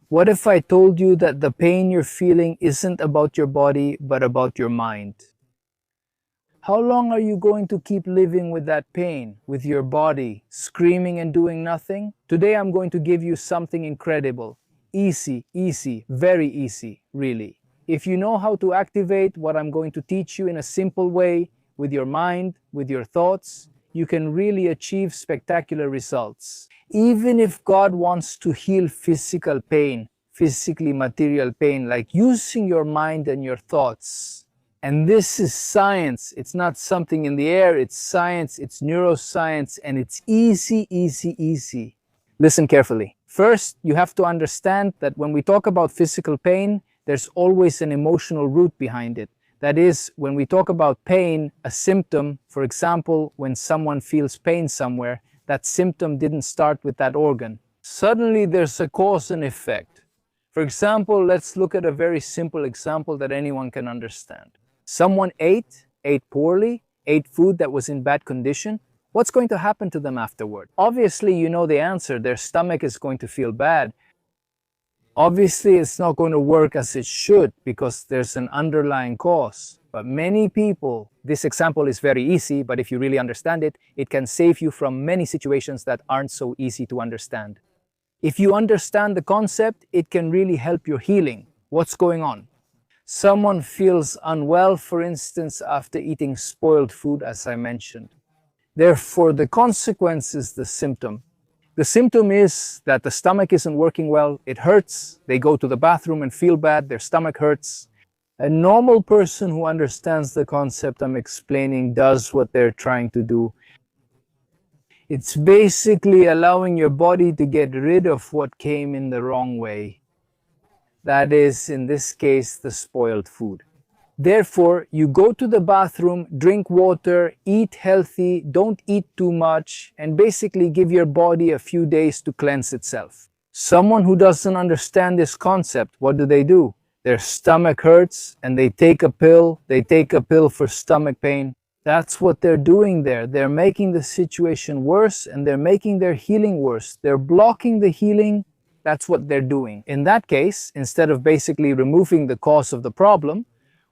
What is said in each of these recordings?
What if I told you that the pain you're feeling isn't about your body, but about your mind? How long are you going to keep living with that pain, with your body, screaming and doing nothing? Today I'm going to give you something incredible. Easy, very easy, really. If you know how to activate what I'm going to teach you in a simple way, with your mind, with your thoughts, you can really achieve spectacular results. Even if God wants to heal physical pain, physically material pain, like using your mind and your thoughts. And this is science. It's not something in the air. It's science, it's neuroscience, and it's easy. Listen carefully. First, you have to understand that when we talk about physical pain, there's always an emotional root behind it. That is, when we talk about pain, a symptom, for example, when someone feels pain somewhere, that symptom didn't start with that organ. Suddenly there's a cause and effect. For example, let's look at a very simple example that anyone can understand. Someone ate poorly, ate food that was in bad condition. What's going to happen to them afterward? Obviously, you know the answer. Their stomach is going to feel bad. Obviously, it's not going to work as it should because there's an underlying cause. But many people, this example is very easy, but if you really understand it, it can save you from many situations that aren't so easy to understand. If you understand the concept, it can really help your healing. What's going on? Someone feels unwell, for instance, after eating spoiled food, as I mentioned. Therefore, the consequence is the symptom. The symptom is that the stomach isn't working well, it hurts, they go to the bathroom and feel bad, their stomach hurts. A normal person who understands the concept I'm explaining does what they're trying to do. It's basically allowing your body to get rid of what came in the wrong way. That is, in this case, the spoiled food. Therefore, you go to the bathroom, drink water, eat healthy, don't eat too much, and basically give your body a few days to cleanse itself. Someone who doesn't understand this concept, what do? Their stomach hurts and they take a pill for stomach pain. That's what they're doing there. They're making the situation worse and they're making their healing worse. They're blocking the healing. That's what they're doing. In that case, instead of basically removing the cause of the problem,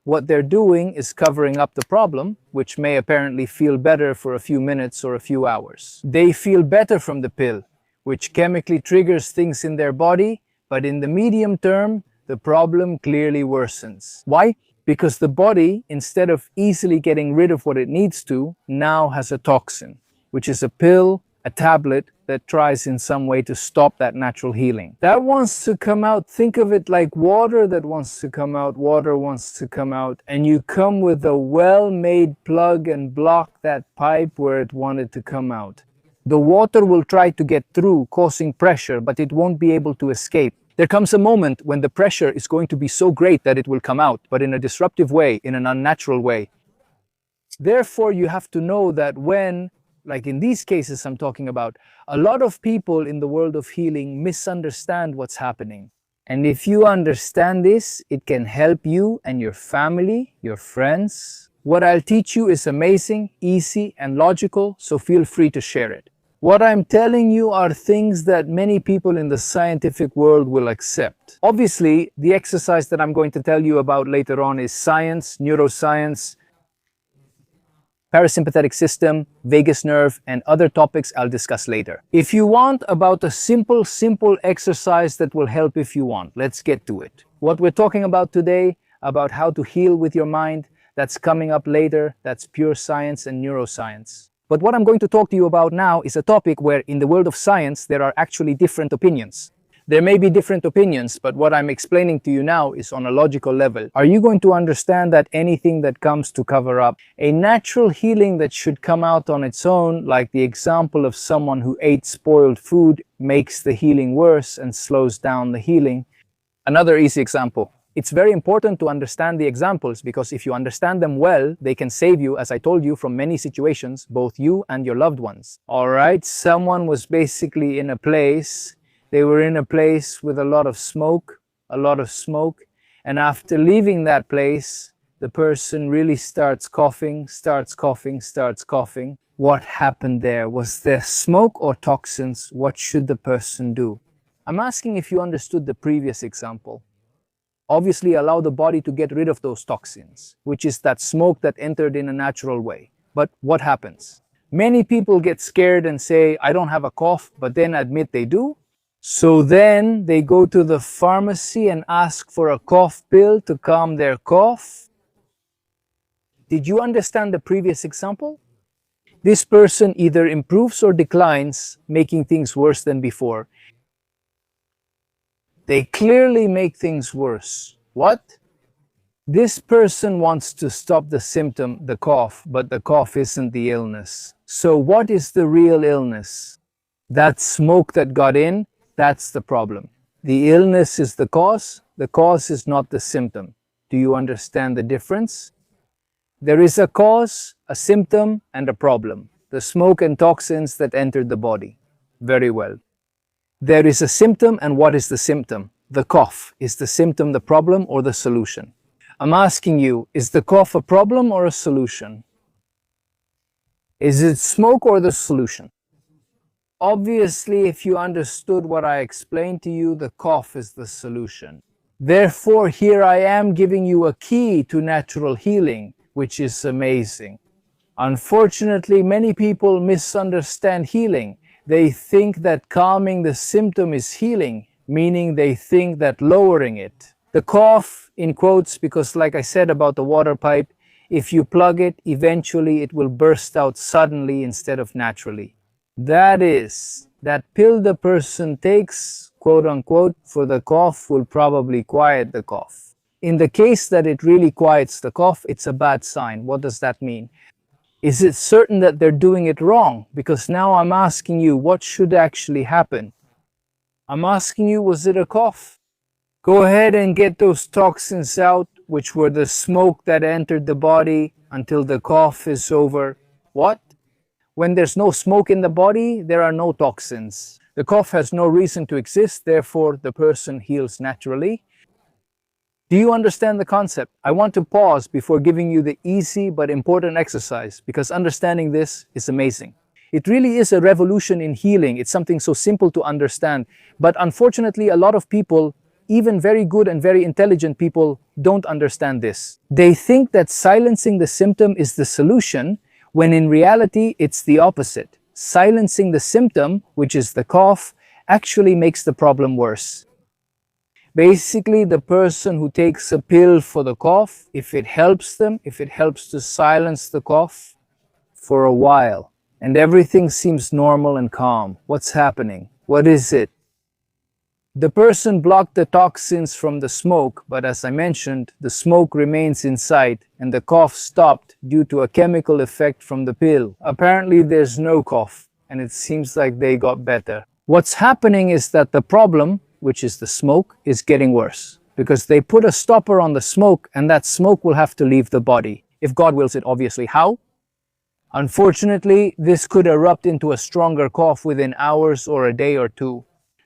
what they're doing is covering up the problem, which may apparently feel better for a few minutes or a few hours. They feel better from the pill, which chemically triggers things in their body, but in the medium term, the problem clearly worsens. Why? Because the body, instead of easily getting rid of what it needs to, now has a toxin, which is a pill, a tablet that tries in some way to stop that natural healing. That wants to come out. Think of it like water that wants to come out. Water wants to come out, and you come with a well-made plug and block that pipe where it wanted to come out. The water will try to get through, causing pressure, but it won't be able to escape. There comes a moment when the pressure is going to be so great that it will come out, but in a disruptive way, in an unnatural way. Therefore, you have to know that when, like in these cases I'm talking about, a lot of people in the world of healing misunderstand what's happening. And if you understand this, it can help you and your family, your friends. What I'll teach you is amazing, easy, and logical, so feel free to share it. What I'm telling you are things that many people in the scientific world will accept. Obviously, the exercise that I'm going to tell you about later on is science, neuroscience, parasympathetic system, vagus nerve, and other topics I'll discuss later. If you want about a simple exercise that will help if you want, let's get to it. What we're talking about today, about how to heal with your mind, that's coming up later. That's pure science and neuroscience. But what I'm going to talk to you about now is a topic where in the world of science there are actually different opinions. There may be different opinions, but what I'm explaining to you now is on a logical level. Are you going to understand that anything that comes to cover up a natural healing that should come out on its own, like the example of someone who ate spoiled food, makes the healing worse and slows down the healing? Another easy example. It's very important to understand the examples because if you understand them well, they can save you, as I told you, from many situations, both you and your loved ones. Alright, someone was basically in a place. They were in a place with a lot of smoke, and after leaving that place, the person really starts coughing. What happened there? Was there smoke or toxins? What should the person do? I'm asking if you understood the previous example. Obviously, allow the body to get rid of those toxins, which is that smoke that entered in a natural way. But what happens? Many people get scared and say, I don't have a cough, but then admit they do. So then they go to the pharmacy and ask for a cough pill to calm their cough. Did you understand the previous example? This person either improves or declines, making things worse than before. They clearly make things worse. What? This person wants to stop the symptom, the cough, but the cough isn't the illness. So what is the real illness? That smoke that got in, that's the problem. The illness is the cause is not the symptom. Do you understand the difference? There is a cause, a symptom, and a problem. The smoke and toxins that entered the body. Very well. There is a symptom, and what is the symptom? The cough. Is the symptom the problem or the solution? I'm asking you, is the cough a problem or a solution? Is it smoke or the solution? Obviously, if you understood what I explained to you, the cough is the solution. Therefore, here I am giving you a key to natural healing, which is amazing. Unfortunately, many people misunderstand healing. They think that calming the symptom is healing, meaning they think that lowering it. The cough, in quotes, because like I said about the water pipe, if you plug it, eventually it will burst out suddenly instead of naturally. That is, that pill the person takes, quote unquote, for the cough will probably quiet the cough. In the case that it really quiets the cough, it's a bad sign. What does that mean? Is it certain that they're doing it wrong? Because now I'm asking you, what should actually happen? I'm asking you, was it a cough? Go ahead and get those toxins out, which were the smoke that entered the body until the cough is over. What? When there's no smoke in the body, there are no toxins. The cough has no reason to exist, therefore the person heals naturally. Do you understand the concept? I want to pause before giving you the easy but important exercise because understanding this is amazing. It really is a revolution in healing. It's something so simple to understand. But unfortunately, a lot of people, even very good and very intelligent people, don't understand this. They think that silencing the symptom is the solution, when in reality, it's the opposite. Silencing the symptom, which is the cough, actually makes the problem worse. Basically, the person who takes a pill for the cough, if it helps them, if it helps to silence the cough for a while, and everything seems normal and calm, what's happening? What is it? The person blocked the toxins from the smoke, but as I mentioned, the smoke remains inside and the cough stopped due to a chemical effect from the pill. Apparently there's no cough and it seems like they got better. What's happening is that the problem, which is the smoke, is getting worse because they put a stopper on the smoke and that smoke will have to leave the body. If God wills it, obviously. How? Unfortunately, this could erupt into a stronger cough within hours or a day or two.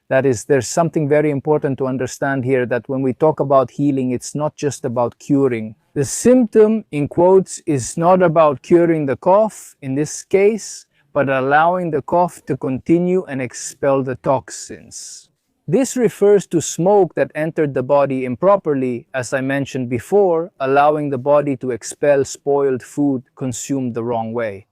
That is, there's something very important to understand here, that when we talk about healing, it's not just about curing. The symptom, in quotes, is not about curing the cough in this case, but allowing the cough to continue and expel the toxins. This refers to smoke that entered the body improperly, as I mentioned before, allowing the body to expel spoiled food consumed the wrong way.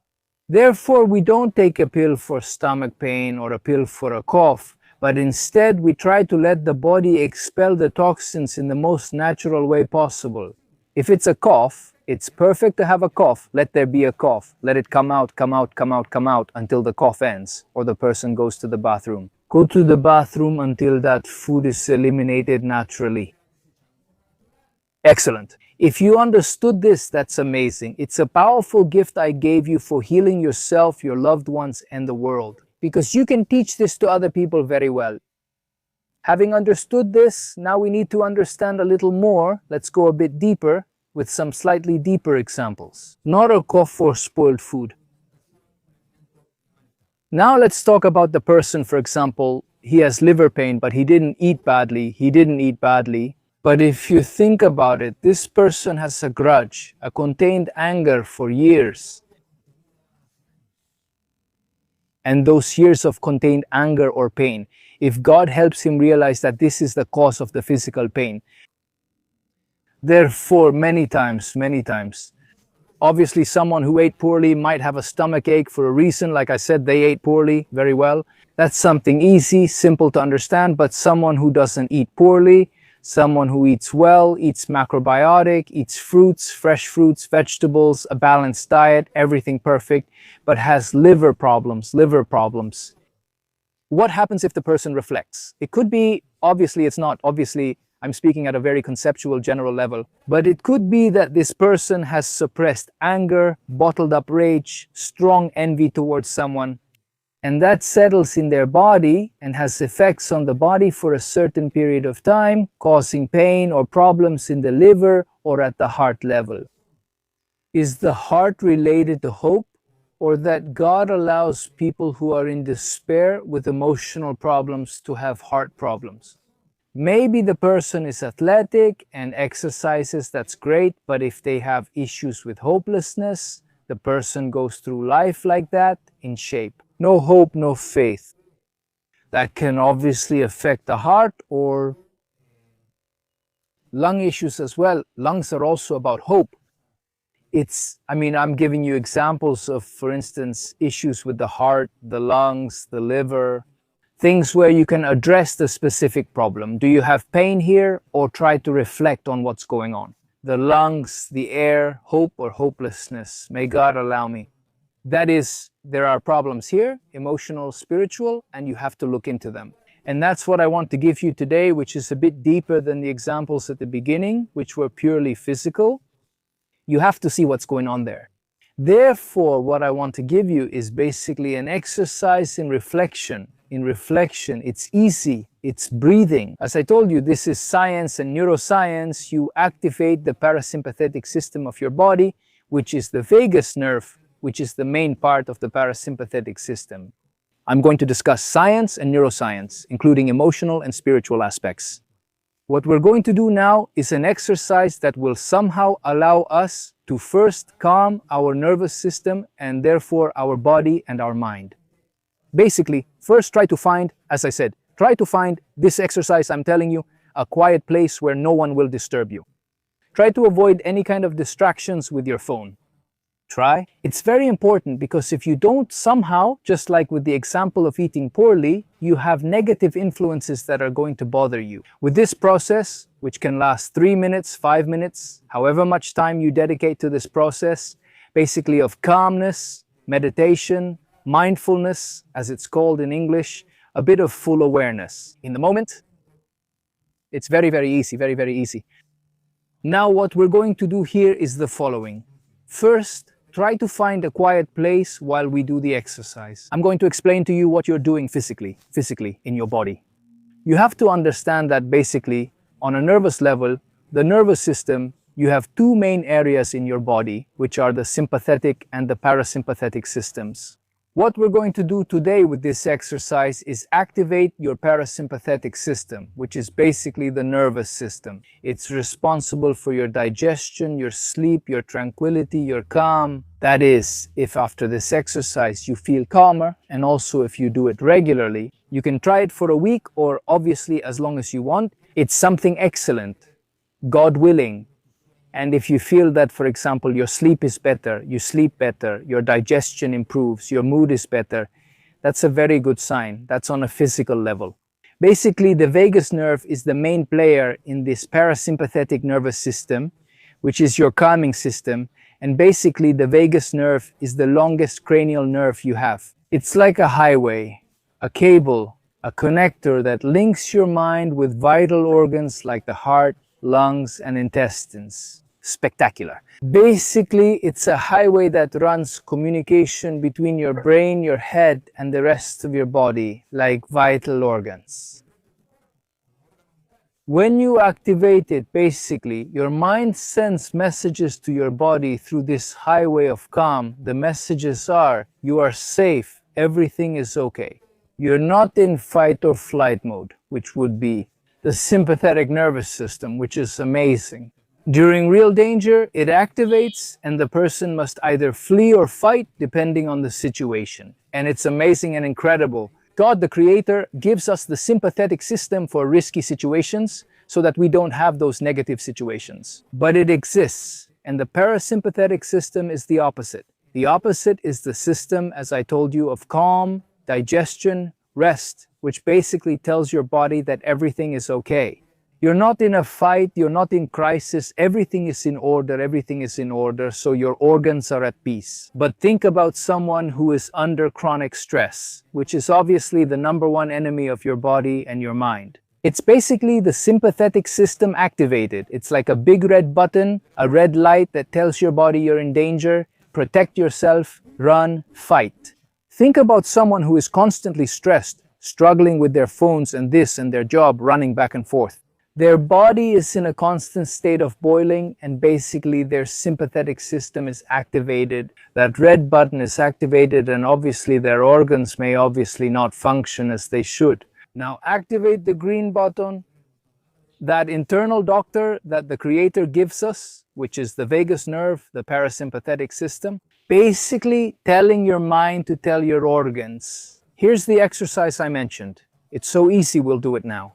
Therefore, we don't take a pill for stomach pain or a pill for a cough, but instead we try to let the body expel the toxins in the most natural way possible. If it's a cough, it's perfect to have a cough. Let there be a cough. Let it come out, come out, come out, come out until the cough ends or the person goes to the bathroom. Go to the bathroom until that food is eliminated naturally. Excellent. If you understood this, that's amazing. It's a powerful gift I gave you for healing yourself, your loved ones, and the world. Because you can teach this to other people very well. Having understood this, now we need to understand a little more. Let's go a bit deeper with some slightly deeper examples. Not a cough for spoiled food. Now let's talk about the person, for example, he has liver pain, but he didn't eat badly. But if you think about it, this person has a grudge, a contained anger for years. And those years of contained anger or pain, if God helps him realize that this is the cause of the physical pain. Therefore, many times, obviously someone who ate poorly might have a stomach ache for a reason. Like I said, they ate poorly very well. That's something easy, simple to understand. But someone who doesn't eat poorly, someone who eats well, eats macrobiotic, eats fruits, fresh fruits, vegetables, a balanced diet, everything perfect, but has liver problems. What happens if the person reflects? It could be, obviously it's not, obviously I'm speaking at a very conceptual general level, but it could be that this person has suppressed anger, bottled up rage, strong envy towards someone, and that settles in their body and has effects on the body for a certain period of time, causing pain or problems in the liver or at the heart level. Is the heart related to hope, or that God allows people who are in despair with emotional problems to have heart problems? Maybe the person is athletic and exercises, that's great, but if they have issues with hopelessness, the person goes through life like that, in shape. No hope, no faith. That can obviously affect the heart or lung issues as well. Lungs are also about hope. I'm giving you examples of, for instance, issues with the heart, the lungs, the liver, things where you can address the specific problem. Do you have pain here? Or try to reflect on what's going on. The lungs, the air, hope or hopelessness. May God allow me. That is, there are problems here, emotional, spiritual, and you have to look into them. And that's what I want to give you today, which is a bit deeper than the examples at the beginning, which were purely physical. You have to see what's going on there. Therefore, what I want to give you is basically an exercise in reflection. It's easy, it's breathing. As I told you, this is science and neuroscience. You activate the parasympathetic system of your body, which is the vagus nerve, which is the main part of the parasympathetic system. I'm going to discuss science and neuroscience, including emotional and spiritual aspects. What we're going to do now is an exercise that will somehow allow us to first calm our nervous system and therefore our body and our mind. Basically, first try to find, as I said, try to find this exercise I'm telling you, a quiet place where no one will disturb you. Try to avoid any kind of distractions with your phone. Try. It's very important because if you don't somehow, just like with the example of eating poorly, you have negative influences that are going to bother you. With this process, which can last 3 minutes, 5 minutes, however much time you dedicate to this process, basically of calmness, meditation, mindfulness, as it's called in English, a bit of full awareness. In the moment, it's very, very easy, very, very easy. Now what we're going to do here is the following. First, try to find a quiet place while we do the exercise. I'm going to explain to you what you're doing physically in your body. You have to understand that basically, on a nervous level, the nervous system, you have two main areas in your body, which are the sympathetic and the parasympathetic systems. What we're going to do today with this exercise is activate your parasympathetic system, which is basically the nervous system. It's responsible for your digestion, your sleep, your tranquility, your calm. That is, if after this exercise you feel calmer, and also if you do it regularly, you can try it for a week or obviously as long as you want. It's something excellent, God willing. And if you feel that, for example, your sleep is better, you sleep better, your digestion improves, your mood is better, that's a very good sign. That's on a physical level. Basically, the vagus nerve is the main player in this parasympathetic nervous system, which is your calming system. And basically, the vagus nerve is the longest cranial nerve you have. It's like a highway, a cable, a connector that links your mind with vital organs like the heart, lungs, and intestines. Spectacular. Basically, it's a highway that runs communication between your brain, your head, and the rest of your body, like vital organs. When you activate it, basically, your mind sends messages to your body through this highway of calm. The messages are, you are safe, everything is okay. You're not in fight or flight mode, which would be the sympathetic nervous system, which is amazing. During real danger, it activates and the person must either flee or fight depending on the situation. And it's amazing and incredible. God, the Creator, gives us the sympathetic system for risky situations so that we don't have those negative situations. But it exists, and the parasympathetic system is the opposite. The opposite is the system, as I told you, of calm, digestion, rest, which basically tells your body that everything is okay. You're not in a fight, you're not in crisis, everything is in order, so your organs are at peace. But think about someone who is under chronic stress, which is obviously the number one enemy of your body and your mind. It's basically the sympathetic system activated. It's like a big red button, a red light that tells your body you're in danger, protect yourself, run, fight. Think about someone who is constantly stressed, struggling with their phones and this and their job, running back and forth. Their body is in a constant state of boiling, and basically their sympathetic system is activated. That red button is activated, and obviously their organs may obviously not function as they should. Now activate the green button, that internal doctor that the Creator gives us, which is the vagus nerve, the parasympathetic system, basically telling your mind to tell your organs. Here's the exercise I mentioned. It's so easy, we'll do it now.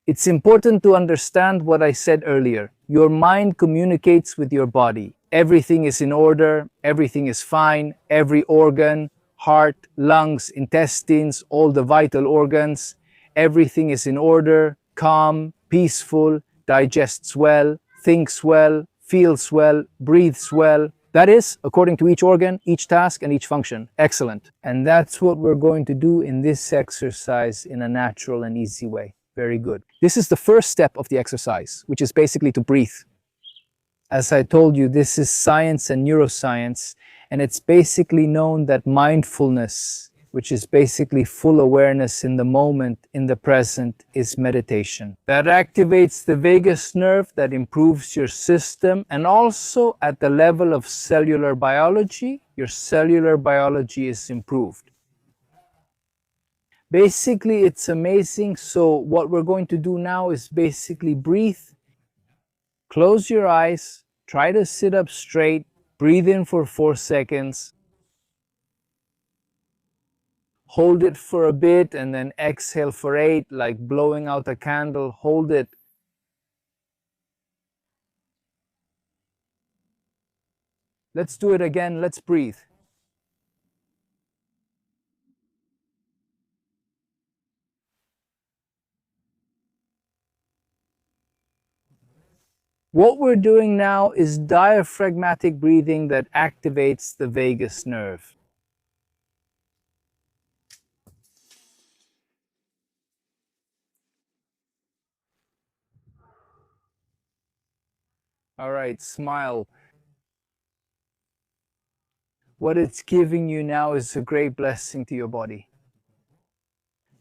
It's important to understand what I said earlier. Your mind communicates with your body. Everything is in order, everything is fine, every organ, heart, lungs, intestines, all the vital organs, everything is in order, calm, peaceful, digests well, thinks well, feels well, breathes well. That is, according to each organ, each task, and each function. Excellent. And that's what we're going to do in this exercise in a natural and easy way. Very good. This is the first step of the exercise, which is basically to breathe. As I told you, this is science and neuroscience, and it's basically known that mindfulness, which is basically full awareness in the moment, in the present, is meditation. That activates the vagus nerve, that improves your system, and also at the level of cellular biology, your cellular biology is improved. Basically, it's amazing. So what we're going to do now is basically breathe. Close your eyes, try to sit up straight, breathe in for 4 seconds. Hold it for a bit and then exhale for 8, like blowing out a candle. Hold it. Let's do it again. Let's breathe. What we're doing now is diaphragmatic breathing that activates the vagus nerve. All right, smile. What it's giving you now is a great blessing to your body.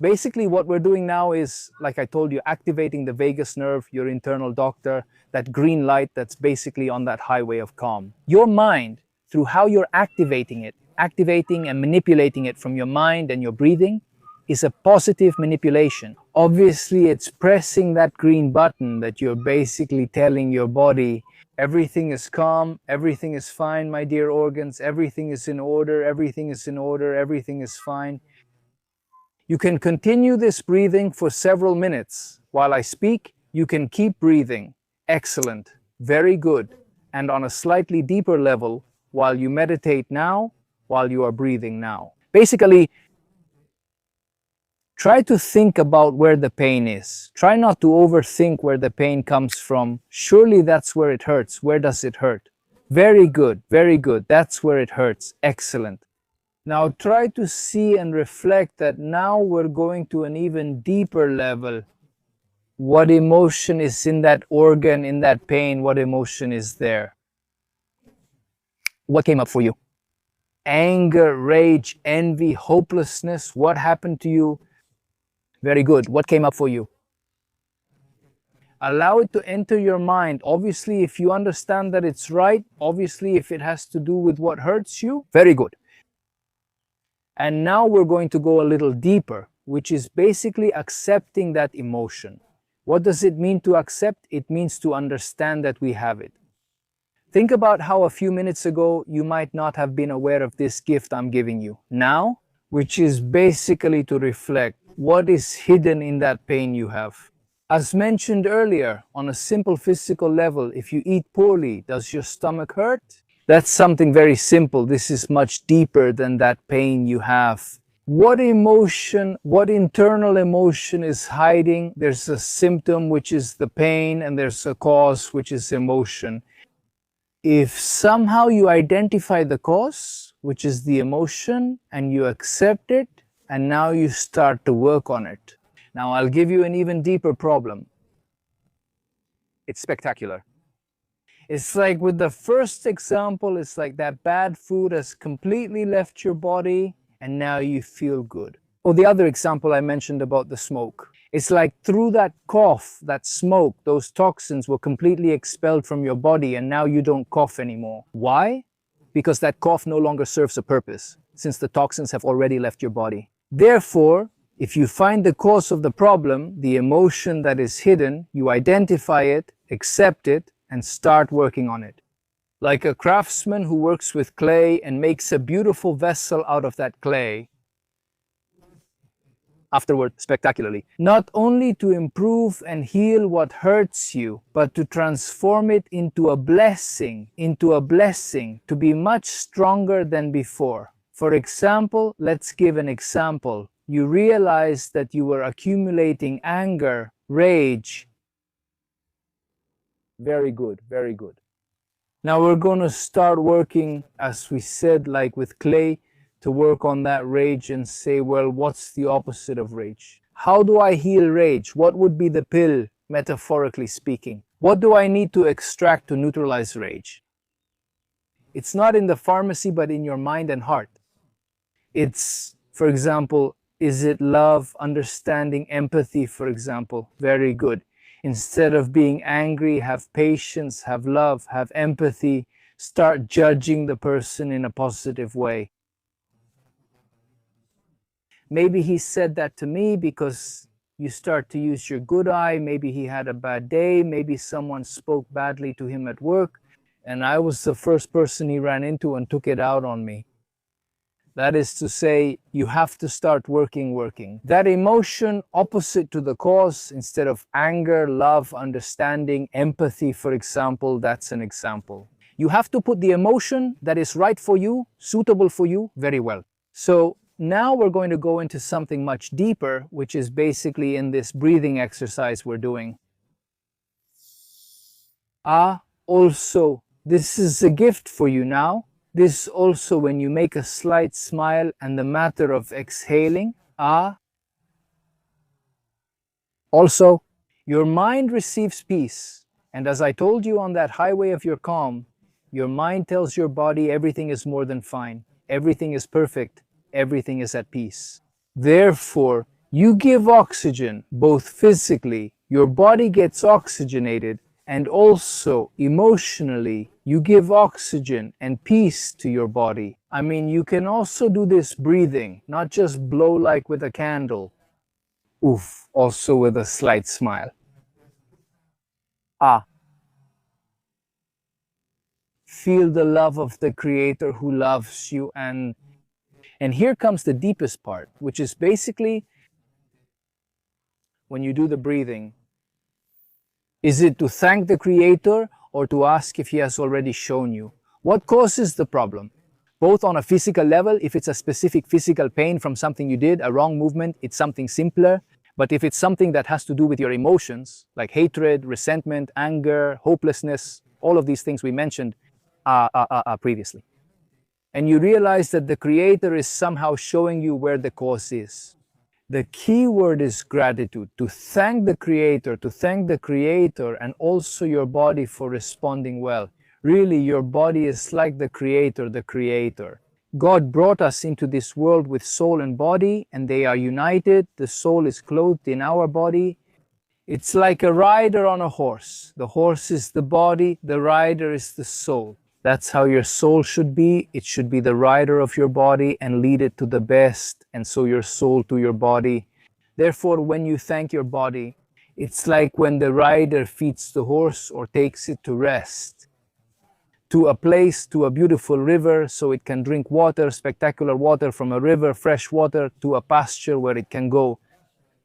Basically, what we're doing now is, like I told you, activating the vagus nerve, your internal doctor, that green light that's basically on that highway of calm. Your mind, through how you're activating it, activating and manipulating it from your mind and your breathing, is a positive manipulation. Obviously, it's pressing that green button that you're basically telling your body, everything is calm, everything is fine, my dear organs, everything is in order, everything is in order, everything is fine. You can continue this breathing for several minutes. While I speak, you can keep breathing. Excellent. Very good. And on a slightly deeper level, while you meditate now, while you are breathing now. Basically, try to think about where the pain is. Try not to overthink where the pain comes from. Surely that's where it hurts. Where does it hurt? Very good, very good. That's where it hurts. Excellent. Now try to see and reflect that now we're going to an even deeper level. What emotion is in that organ, in that pain? What emotion is there? What came up for you? Anger, rage, envy, hopelessness. What happened to you? Very good. What came up for you? Allow it to enter your mind. Obviously, if you understand that it's right, obviously, if it has to do with what hurts you, very good. And now we're going to go a little deeper, which is basically accepting that emotion. What does it mean to accept? It means to understand that we have it. Think about how a few minutes ago you might not have been aware of this gift I'm giving you. Now, which is basically to reflect what is hidden in that pain you have. As mentioned earlier, on a simple physical level, if you eat poorly, does your stomach hurt? That's something very simple. This is much deeper than that pain you have. What emotion, what internal emotion is hiding? There's a symptom, which is the pain, and there's a cause, which is emotion. If somehow you identify the cause, which is the emotion, and you accept it, and now you start to work on it. Now I'll give you an even deeper problem. It's spectacular. It's like with the first example, it's like that bad food has completely left your body and now you feel good. Or the other example I mentioned about the smoke. It's like through that cough, that smoke, those toxins were completely expelled from your body and now you don't cough anymore. Why? Because that cough no longer serves a purpose, since the toxins have already left your body. Therefore, if you find the cause of the problem, the emotion that is hidden, you identify it, accept it, and start working on it. Like a craftsman who works with clay and makes a beautiful vessel out of that clay, afterward spectacularly, not only to improve and heal what hurts you, but to transform it into a blessing, to be much stronger than before. For example, let's give an example. You realize that you were accumulating anger, rage. Very good, very good. Now we're going to start working, as we said, like with clay, to work on that rage and say, well, what's the opposite of rage? How do I heal rage? What would be the pill, metaphorically speaking? What do I need to extract to neutralize rage? It's not in the pharmacy, but in your mind and heart. It's, for example, is it love, understanding, empathy, for example? Very good. Instead of being angry, have patience, have love, have empathy. Start judging the person in a positive way. Maybe he said that to me because you start to use your good eye. Maybe he had a bad day. Maybe someone spoke badly to him at work, and I was the first person he ran into and took it out on me. That is to say, you have to start working. That emotion opposite to the cause, instead of anger, love, understanding, empathy, for example, that's an example. You have to put the emotion that is right for you, suitable for you, very well. So now we're going to go into something much deeper, which is basically in this breathing exercise we're doing. Also, this is a gift for you now. This also, when you make a slight smile and the matter of exhaling, also, your mind receives peace. And as I told you on that highway of your calm, your mind tells your body everything is more than fine, everything is perfect, everything is at peace. Therefore, you give oxygen, both physically, your body gets oxygenated, and also emotionally, you give oxygen and peace to your body. I mean, you can also do this breathing, not just blow like with a candle. Oof, also with a slight smile. Feel the love of the Creator who loves you. And here comes the deepest part, which is basically when you do the breathing. Is it to thank the Creator or to ask if He has already shown you? What causes the problem? Both on a physical level, if it's a specific physical pain from something you did, a wrong movement, it's something simpler. But if it's something that has to do with your emotions, like hatred, resentment, anger, hopelessness, all of these things we mentioned previously, and you realize that the Creator is somehow showing you where the cause is. The key word is gratitude, to thank the Creator, and also your body for responding well. Really, your body is like the Creator. God brought us into this world with soul and body, and they are united. The soul is clothed in our body. It's like a rider on a horse. The horse is the body, the rider is the soul. That's how your soul should be. It should be the rider of your body and lead it to the best, and so your soul to your body. Therefore, when you thank your body, it's like when the rider feeds the horse or takes it to rest. to a place, to a beautiful river, so it can drink water, spectacular water from a river, fresh water, to a pasture where it can go.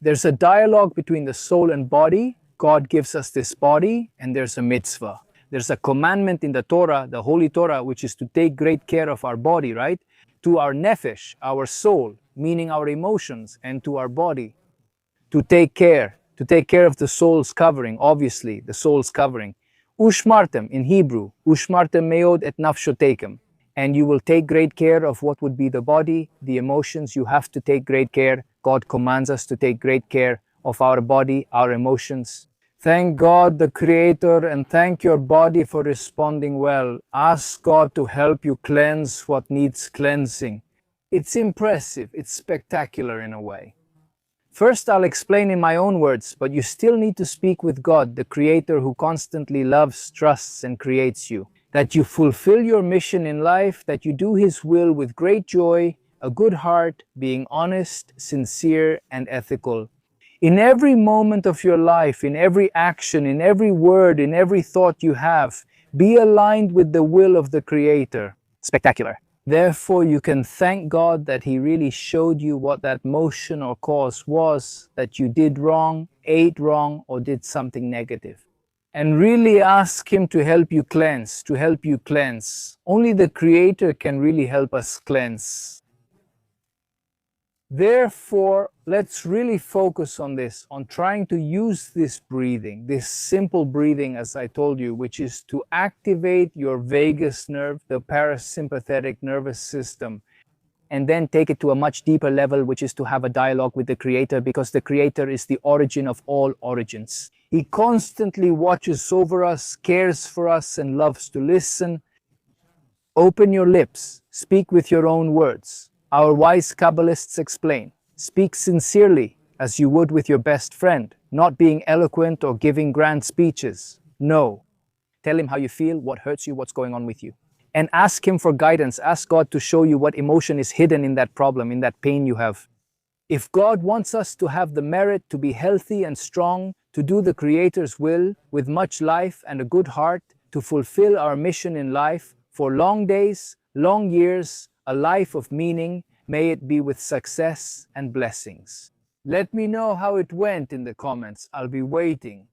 There's a dialogue between the soul and body. God gives us this body, and there's a mitzvah. There's a commandment in the Torah, the Holy Torah, which is to take great care of our body, right? To our nefesh, our soul, meaning our emotions, and to our body. To take care of the soul's covering, obviously, the soul's covering. Ushmartem in Hebrew, ushmartem meod et nafshotekem. And you will take great care of what would be the body, the emotions. You have to take great care. God commands us to take great care of our body, our emotions. Thank God, the Creator, and thank your body for responding well. Ask God to help you cleanse what needs cleansing. It's impressive, it's spectacular in a way. First, I'll explain in my own words, but you still need to speak with God, the Creator who constantly loves, trusts, and creates you. That you fulfill your mission in life, that you do His will with great joy, a good heart, being honest, sincere, and ethical. In every moment of your life, in every action, in every word, in every thought you have, be aligned with the will of the Creator. Spectacular. Therefore, you can thank God that He really showed you what that motion or cause was, that you did wrong, ate wrong, or did something negative. And really ask Him to help you cleanse, to help you cleanse. Only the Creator can really help us cleanse. Therefore, let's really focus on this, on trying to use this breathing, this simple breathing, as I told you, which is to activate your vagus nerve, the parasympathetic nervous system, and then take it to a much deeper level, which is to have a dialogue with the Creator, because the Creator is the origin of all origins. He constantly watches over us, cares for us, and loves to listen. Open your lips, speak with your own words. Our wise Kabbalists explain, speak sincerely as you would with your best friend, not being eloquent or giving grand speeches. No. Tell Him how you feel, what hurts you, what's going on with you. And ask Him for guidance. Ask God to show you what emotion is hidden in that problem, in that pain you have. If God wants us to have the merit to be healthy and strong, to do the Creator's will with much life and a good heart, to fulfill our mission in life for long days, long years, a life of meaning, may it be with success and blessings. Let me know how it went in the comments. I'll be waiting.